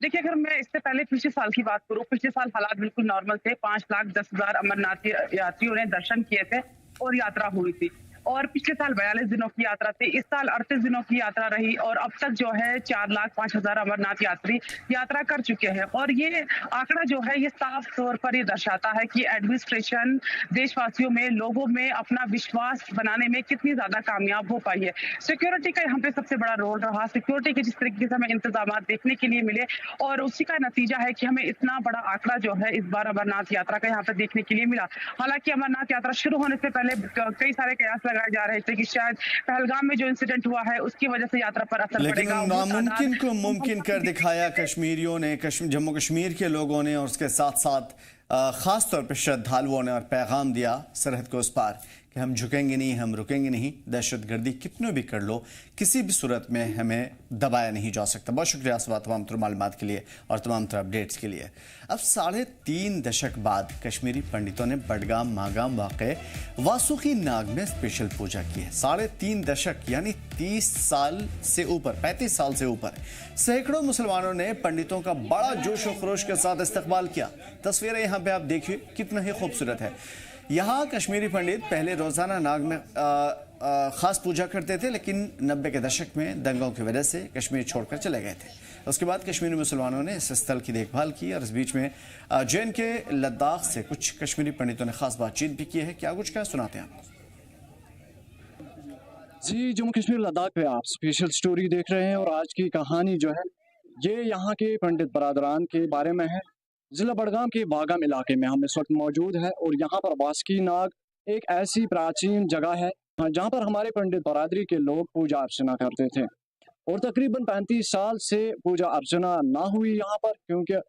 देखिए, अगर मैं इससे पहले पिछले साल की बात करूं, पिछले साल हालात बिल्कुल नॉर्मल थे। 5,10,000 अमरनाथ यात्रियों ने दर्शन किए थे और यात्रा हुई थी। और पिछले साल 42 दिनों की यात्रा थी, इस साल 38 दिनों की यात्रा रही और अब तक जो है 4,05,000 अमरनाथ यात्री यात्रा कर चुके हैं। और ये आंकड़ा जो है ये साफ तौर पर ये दर्शाता है कि एडमिनिस्ट्रेशन देशवासियों में, लोगों में अपना विश्वास बनाने में कितनी ज्यादा कामयाब हो पाई है। सिक्योरिटी का यहाँ पे सबसे बड़ा रोल रहा। सिक्योरिटी के जिस तरीके से हमें इंतजाम देखने के लिए मिले और उसी का नतीजा है कि हमें इतना बड़ा आंकड़ा जो है इस बार अमरनाथ यात्रा का यहाँ पे देखने के लिए मिला। हालांकि अमरनाथ यात्रा शुरू होने से पहले कई सारे कयास लगाए जा रहे थे कि शायद पहलगाम में जो इंसिडेंट हुआ है उसकी वजह से यात्रा पर असर पड़ेगा। लेकिन नामुमकिन को मुमकिन कर दिखाया कश्मीरियों ने, जम्मू कश्मीर के लोगों ने, और उसके साथ साथ खास तौर पर श्रद्धालुओं ने, और पैगाम दिया सरहद को उस पार कि हम झुकेंगे नहीं, हम रुकेंगे नहीं, दहशतगर्दी कितने भी कर लो, किसी भी सूरत में हमें दबाया नहीं जा सकता। बहुत शुक्रिया असवा तमाम तर मालूमात के लिए और तमाम तर अपडेट्स के लिए। अब 3.5 दशक बाद कश्मीरी पंडितों ने बडगाम मागाम वाक़े वासुकी नाग में स्पेशल पूजा की है। 3.5 दशक यानी 30 साल से ऊपर, 35 साल से ऊपर सैकड़ों मुसलमानों ने पंडितों का बड़ा जोश और खरोश के साथ इस्तकबाल किया। तस्वीरें यहाँ पे आप देखिए, कितना ही खूबसूरत है। यहाँ कश्मीरी पंडित पहले रोजाना नाग में खास पूजा करते थे, लेकिन 90 के दशक में दंगों की वजह से कश्मीर छोड़कर चले गए थे। उसके बाद कश्मीरी मुसलमानों ने इस स्थल की देखभाल की और इस बीच में जैन के लद्दाख से कुछ कश्मीरी पंडितों ने खास बातचीत भी की है। क्या कुछ क्या सुनाते हैं आपको? जी, जम्मू कश्मीर लद्दाख पे आप स्पेशल स्टोरी देख रहे हैं और आज की कहानी जो है ये यहाँ के पंडित बरादरान के बारे में है। जिला बडगाम के बागाम इलाके में हम इस वक्त मौजूद है और यहाँ पर वासुकी नाग एक ऐसी प्राचीन जगह है जहाँ पर हमारे पंडित बरादरी के लोग पूजा अर्चना करते थे। और तकरीबन 35 साल से पूजा अर्चना ना हुई यहाँ पर, क्योंकि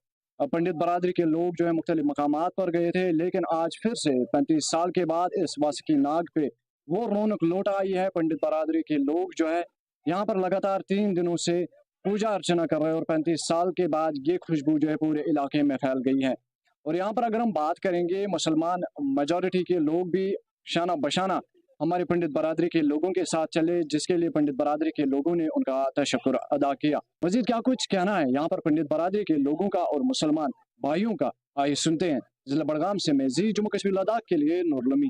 पंडित बरादरी के लोग जो है मुख्तलिफ मकामात पर गए थे। लेकिन आज फिर से 35 साल के बाद इस वासुकी नाग पे वो रौनक लौट आई है। पंडित बरादरी के लोग जो है यहाँ पर लगातार 3 दिनों से पूजा अर्चना कर रहे हैं और 35 साल के बाद ये खुशबू जो है पूरे इलाके में फैल गई है। और यहाँ पर अगर हम बात करेंगे, मुसलमान मेजॉरिटी के लोग भी शाना बशाना हमारे पंडित बरादरी के लोगों के साथ चले, जिसके लिए पंडित बरादरी के लोगों ने उनका तशक्कुर अदा किया। मजीद क्या कुछ कहना है यहाँ पर पंडित बरादरी के लोगों का और मुसलमान भाइयों का, आइए सुनते हैं। जिला बड़गाम से मैं जी जम्मू कश्मीर लद्दाख के लिए नूर लमी।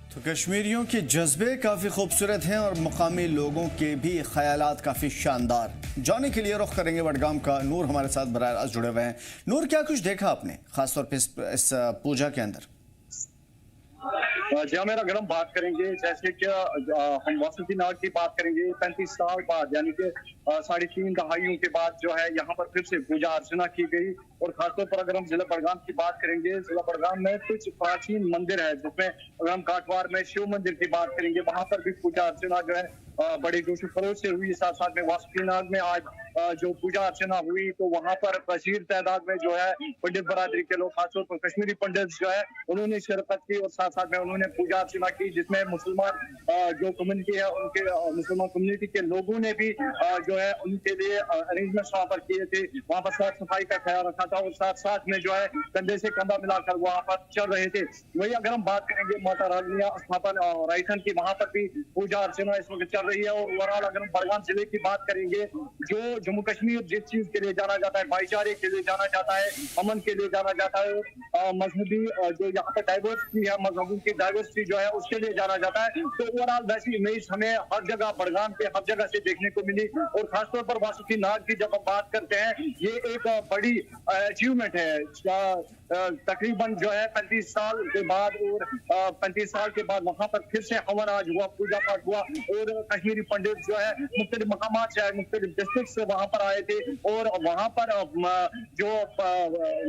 तो कश्मीरियों के जज्बे काफ़ी खूबसूरत हैं और मुकामी लोगों के भी ख्यालात काफ़ी शानदार। जाने के लिए रुख करेंगे वडगाम का। नूर हमारे साथ बराह रास्त जुड़े हुए हैं। नूर, क्या कुछ देखा आपने खासतौर पर इस पूजा के अंदर? जहाँ मेरा अगर हम बात करेंगे, जैसे कि हम वासुकी नाग की बात करेंगे, 35 साल बाद यानी कि 3.5 दहाइयों के बाद जो है यहाँ पर फिर से पूजा अर्चना की गई। और खासतौर पर अगर हम जिला बड़गाम की बात करेंगे, जिला बड़गाम में कुछ प्राचीन मंदिर है, जिसमें अगर हम काटवार में शिव मंदिर की बात करेंगे, वहां पर भी पूजा अर्चना जो है बड़ी जोश खरोश से हुई। साथ साथ में वासुकी नाग में आज जो पूजा अर्चना हुई, तो वहां पर कसीर तादाद में जो है पंडित बरादरी के लोग, खासतौर पर कश्मीरी पंडित जो है उन्होंने शिरकत की और साथ साथ में उन्होंने पूजा अर्चना की, जिसमें मुसलमान जो कम्युनिटी है उनके मुसलमान कम्युनिटी के लोगों ने भी जो है उनके लिए अरेंजमेंट्स वहाँ पर किए थे। वहाँ पर साफ सफाई का ख्याल रखा था और साथ साथ में जो है कंधे से कंधा मिलाकर वहाँ पर चल रहे थे। वही अगर हम बात करेंगे माता राजनिया स्थापन रायथन की, वहाँ पर भी पूजा अर्चना इस वक्त चल रही है। और ओवरऑल अगर हम बड़गाम जिले की बात करेंगे, जो जम्मू कश्मीर जिस चीज के लिए जाना जाता है, भाईचारे के लिए जाना जाता है, अमन के लिए जाना जाता है, मजहबी जो यहाँ पर डाइवर्सिटी है, मजहबों की डाइवर्सिटी जो है उसके लिए जाना जाता है, तो ओवरऑल वैसी इमेज हमें हर जगह बड़गाम के हर जगह से देखने को मिली। और खासतौर पर वासुकी नाग की जब हम बात करते हैं, ये एक बड़ी अचीवमेंट है। तकरीबन जो है 35 साल के बाद और 35 साल के बाद वहां पर फिर से हवन आज हुआ, पूजा पाठ हुआ और कश्मीरी पंडित जो है मुख्तलिफ मकामात से, मुख्तलिफ डिस्ट्रिक्ट से वहां पर आए थे और वहां पर जो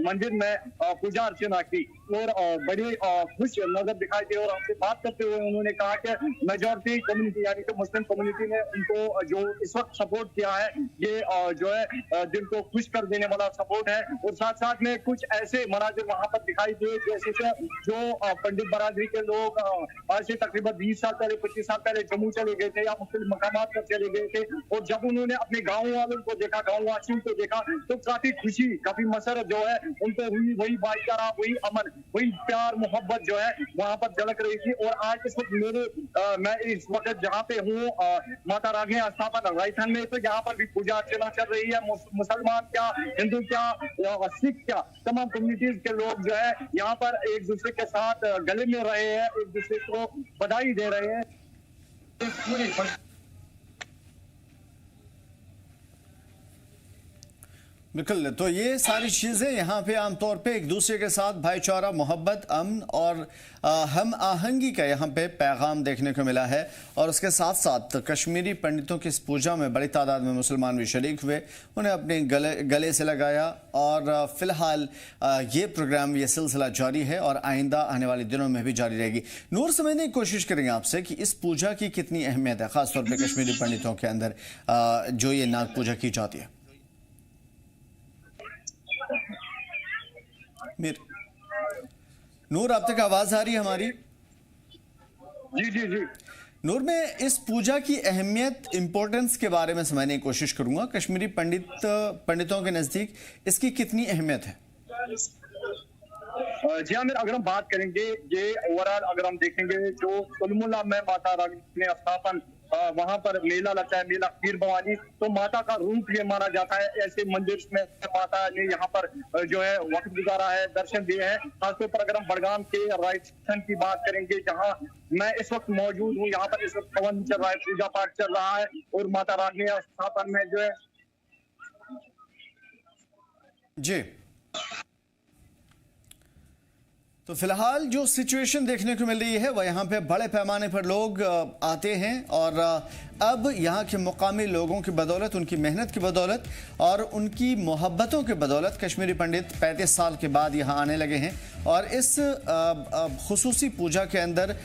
मंदिर में पूजा अर्चना की और बड़ी खुश नजर दिखाई दी। और हमसे बात करते हुए उन्होंने कहा कि मेजॉरिटी कम्युनिटी यानी कि मुस्लिम कम्युनिटी ने उनको जो इस वक्त सपोर्ट किया है, ये जो है दिल को खुश कर देने वाला सपोर्ट है। और साथ साथ में कुछ ऐसे मनाजिर वहां पर दिखाई दिए, जैसे कि जो पंडित बरादरी के लोग आज से तकरीबन 20 साल पहले, 25 साल पहले जम्मू चले गए थे या मुख्तलिफ मकामात पर चले गए थे, और जब उन्होंने अपने गाँव वालों को देखा, गाँव वासियों को देखा, तो काफी खुशी, काफी मसरत जो है उनको हुई। वही भाईचारा, वही अमन, वही प्यार मोहब्बत जो है वहां पर झलक रही थी। और आज इस वक्त मैं इस वक्त जहाँ पे हूँ माता राजनिया स्थापन रायथन में, तो यहाँ पर भी पूजा अर्चना चल रही है। मुसलमान क्या, हिंदू क्या, सिख क्या, तमाम कम्युनिटीज के लोग जो है यहाँ पर एक दूसरे के साथ गले मिल रहे हैं, एक दूसरे को बधाई दे रहे हैं। बिल्कुल, तो ये सारी चीज़ें यहाँ पे आमतौर पे एक दूसरे के साथ भाईचारा, मोहब्बत, अमन और हम आहंगी का यहाँ पे पैगाम देखने को मिला है। और उसके साथ साथ कश्मीरी पंडितों की इस पूजा में बड़ी तादाद में मुसलमान भी शरीक हुए, उन्हें अपने गले से लगाया। और फिलहाल ये प्रोग्राम, ये सिलसिला जारी है और आइंदा आने वाले दिनों में भी जारी रहेगी। नूर, समझने की कोशिश करेंगे आपसे कि इस पूजा की कितनी अहमियत है खासतौर पर कश्मीरी पंडितों के अंदर जो ये नाग पूजा की जाती है। नूर, आप तक आवाज आ रही है हमारी? जी जी जी। नूर, मैं इस पूजा की अहमियत, इंपॉर्टेंस के बारे में समझने की कोशिश करूंगा। कश्मीरी पंडितों के नजदीक इसकी कितनी अहमियत है? जी हाँ, अगर हम बात करेंगे, ये ओवरऑल अगर हम देखेंगे, जो कुलमुला में माता रानी ने स्थापन वहां पर मेला लगता है, मेला खीर भवानी, तो माता का रूप ये माना जाता है। ऐसे मंदिर में माता ने यहाँ पर जो है वक्त गुजारा है, दर्शन दिए हैं। खासतौर पर अगर हम बड़गाम के रायथन की बात करेंगे, जहाँ मैं इस वक्त मौजूद हूँ, यहाँ पर इस वक्त हवन चल रहा है, पूजा पाठ चल रहा है और माता रानी स्थापन में जो है जी। तो फिलहाल जो सिचुएशन देखने को मिल रही है वह यहाँ पे बड़े पैमाने पर लोग आते हैं और अब यहाँ के मुकामी लोगों की बदौलत, उनकी मेहनत की बदौलत और उनकी मोहब्बतों की बदौलत कश्मीरी पंडित 35 साल के बाद यहाँ आने लगे हैं और इस खुसूसी पूजा के अंदर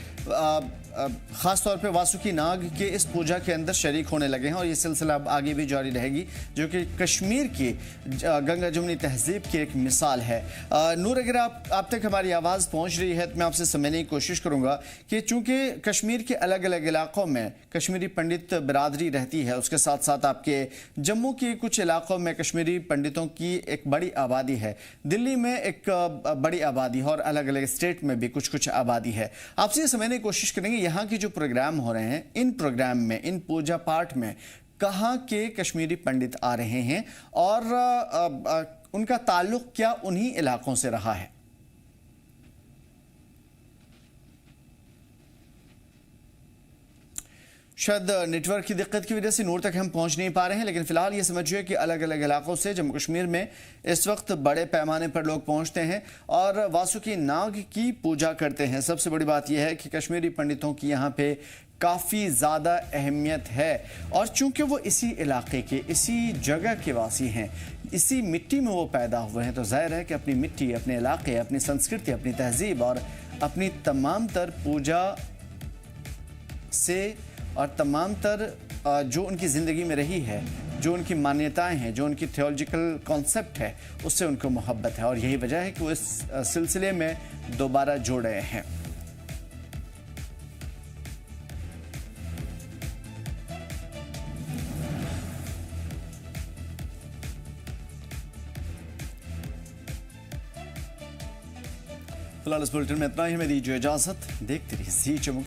ख़ास तौर पे वासुकी नाग के इस पूजा के अंदर शरीक होने लगे हैं और ये सिलसिला अब आगे भी जारी रहेगी, जो कि कश्मीर की गंगा जमुनी तहजीब की एक मिसाल है। नूर, अगर आप तक हमारी आवाज़ पहुंच रही है तो मैं आपसे समझने की कोशिश करूंगा कि चूंकि कश्मीर के अलग अलग इलाकों में कश्मीरी पंडित बिरादरी रहती है, उसके साथ साथ आपके जम्मू के कुछ इलाकों में कश्मीरी पंडितों की एक बड़ी आबादी है, दिल्ली में एक बड़ी आबादी है और अलग अलग स्टेट में भी कुछ आबादी है। आपसे ये समझने की कोशिश करेंगे यहाँ के जो प्रोग्राम हो रहे हैं, इन प्रोग्राम में, इन पूजा पाठ में कहाँ के कश्मीरी पंडित आ रहे हैं और उनका ताल्लुक क्या उन्हीं इलाकों से रहा है? शायद नेटवर्क की दिक्कत की वजह से नूर तक हम पहुंच नहीं पा रहे हैं, लेकिन फिलहाल ये समझिए कि अलग अलग इलाकों से जम्मू कश्मीर में इस वक्त बड़े पैमाने पर लोग पहुंचते हैं और वासुकी नाग की पूजा करते हैं। सबसे बड़ी बात यह है कि कश्मीरी पंडितों की यहाँ पे काफ़ी ज़्यादा अहमियत है और चूंकि वो इसी इलाके के, इसी जगह के वासी हैं, इसी मिट्टी में वो पैदा हुए हैं, तो जाहिर है कि अपनी मिट्टी, अपने इलाके, अपनी संस्कृति, अपनी तहजीब और अपनी तमाम तर पूजा से और तमाम तर जो उनकी ज़िंदगी में रही है, जो उनकी मान्यताएं हैं, जो उनकी थियोलॉजिकल कॉन्सेप्ट है, उससे उनको मोहब्बत है और यही वजह है कि वो इस सिलसिले में दोबारा जुड़ रहे हैं। फिलहाल इस बुलेटिन में इतना ही, हमें दीजिए इजाजत। देखते रहिए जी चमक।